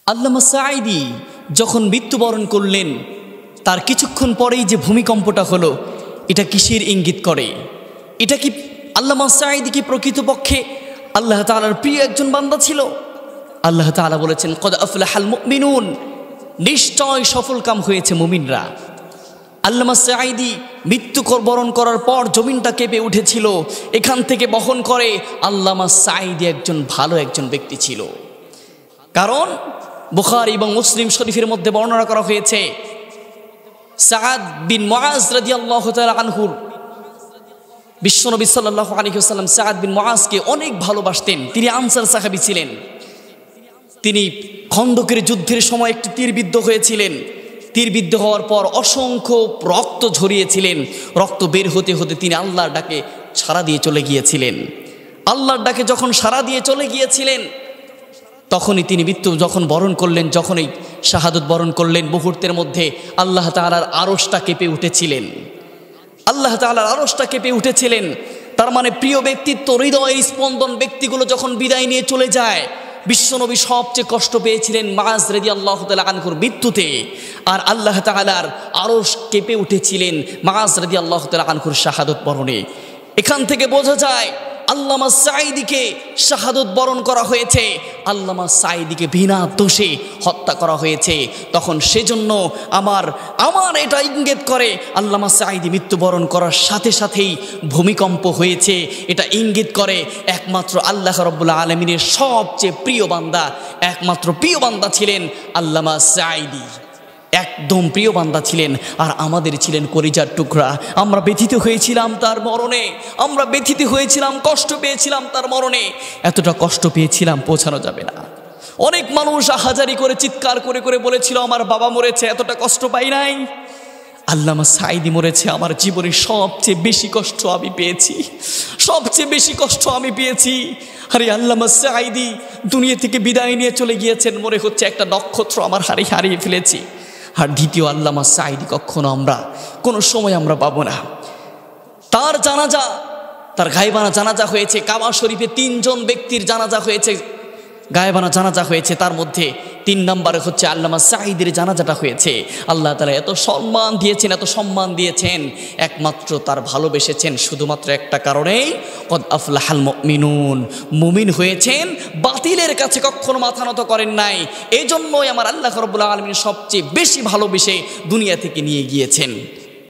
আল্লামা সাঈদী যখন মৃত্যুবরণ করলেন তার কিছুক্ষণ পরেই যে ভূমিকম্পটা হলো, এটা কিসের ইঙ্গিত করে? এটা কি আল্লামা সাঈদী কি প্রকৃতপক্ষে আল্লাহ তাআলার প্রিয় একজন বান্দা ছিল? আল্লাহ তাআলা বলেছেন, কদ আফলাহাল মুমিনুন, নিশ্চয় সফলকাম হয়েছে মুমিনরা। আল্লামা সাঈদী মৃত্যুবরণ করার পর জমিনটা কেঁপে উঠেছিল। এখান থেকে বহন করে আল্লামা সাঈদী একজন ভালো একজন ব্যক্তি ছিল। কারণ বুখারী এবং মুসলিম শরীফের মধ্যে বর্ণনা করা হয়েছে, সাআদ বিন মুআজ রাদিয়াল্লাহু তাআলা আনহু, বিশ্বনবী সাল্লাল্লাহু আলাইহি ওয়াসাল্লাম সাআদ বিন মুআজকে অনেক ভালোবাসতেন। তিনি আনসার সাহাবী ছিলেন। তিনি খন্দকের যুদ্ধের সময় একটি তীরবিদ্ধ হয়েছিলেন। তীরবিদ্ধ হওয়ার পর অসংখ্য রক্ত ঝরিয়েছিলেন। রক্ত বের হতে হতে তিনি আল্লাহর ডাকে সাড়া দিয়ে চলে গিয়েছিলেন। আল্লাহর ডাকে যখন সাড়া দিয়ে চলে গিয়েছিলেন, তখনই তিনি মৃত্যু যখন বরণ করলেন, যখনই শাহাদত বরণ করলেন, মুহূর্তের মধ্যে আল্লাহ তাআলার আরশটা কেঁপে উঠেছিলেন। আল্লাহ তাআলার আরশটা কেঁপে উঠেছিলেন। তার মানে প্রিয় ব্যক্তিত্ব, হৃদয়ের স্পন্দন ব্যক্তিগুলো যখন বিদায় নিয়ে চলে যায়, বিশ্বনবী সবচেয়ে কষ্ট পেয়েছিলেন মুআজ রাদিয়াল্লাহু তাআলা আনহুর মৃত্যুতে, আর আল্লাহ তাআলার আরশ কেঁপে উঠেছিলেন মুআজ রাদিয়াল্লাহু তাআলা আনহুর শাহাদত বরণে। এখান থেকে বোঝা যায় আল্লামা সাঈদীকে শাহাদত বরণ করা হয়েছে, আল্লামা সাঈদীকে বিনা দোষে হত্যা করা হয়েছে। তখন সেজন্য আমার এটা ইঙ্গিত করে আল্লামা সাঈদী মৃত্যুবরণ করার সাথে সাথেই ভূমিকম্প হয়েছে। এটা ইঙ্গিত করে একমাত্র আল্লাহ রাব্বুল আলামিনের সবচেয়ে প্রিয় বান্দা, একমাত্র প্রিয় বান্দা ছিলেন আল্লামা সাঈদী। একদম প্রিয় বান্দা ছিলেন, আর আমাদের ছিলেন কলিজার টুকরা। আমরা ব্যথিত হয়েছিলাম তার মরণে, আমরা ব্যথিত হয়েছিলাম, কষ্ট পেয়েছিলাম তার মরণে। এতটা কষ্ট পেয়েছিলাম পৌঁছানো যাবে না। অনেক মানুষ আহাজারি করে চিৎকার করে করে বলেছিল, আমার বাবা মরেছে, এতটা কষ্ট পাই নাই। আল্লামা সাঈদী মরেছে, আমার জীবনের সবচেয়ে বেশি কষ্ট আমি পেয়েছি, সবচেয়ে বেশি কষ্ট আমি পেয়েছি। আরে আল্লামা সাঈদী দুনিয়া থেকে বিদায় নিয়ে চলে গিয়েছেন, মনে হচ্ছে একটা নক্ষত্র আমার হারিয়ে ফেলেছি। আর দ্বিতীয় আল্লামা সাঈদী কখনো আমরা কোনো সময় আমরা পাবো না। তার জানাজা, তার গায়েবানা জানাজা হয়েছে। কাবা শরীফে 3 জন ব্যক্তির জানাজা হয়েছে, গায়েবানা জানাজা হয়েছে। তার মধ্যে 3 নম্বরে হচ্ছে আল্লামা সাঈদীর জানাজাটা হয়েছে। আল্লাহ তাআলা এত সম্মান দিয়েছেন, এত সম্মান দিয়েছেন, একমাত্র তার ভালোবেসেছেন শুধুমাত্র একটা কারণেই, কদ আফলাহাল মুমিনুন, মুমিন হয়েছেন, বাতিলের কাছে কখনো মাথা নত করেন নাই। এই জন্যই আমার আল্লাহ রাব্বুল আলামিন সবচেয়ে বেশি ভালোবেসে দুনিয়া থেকে নিয়ে গিয়েছেন।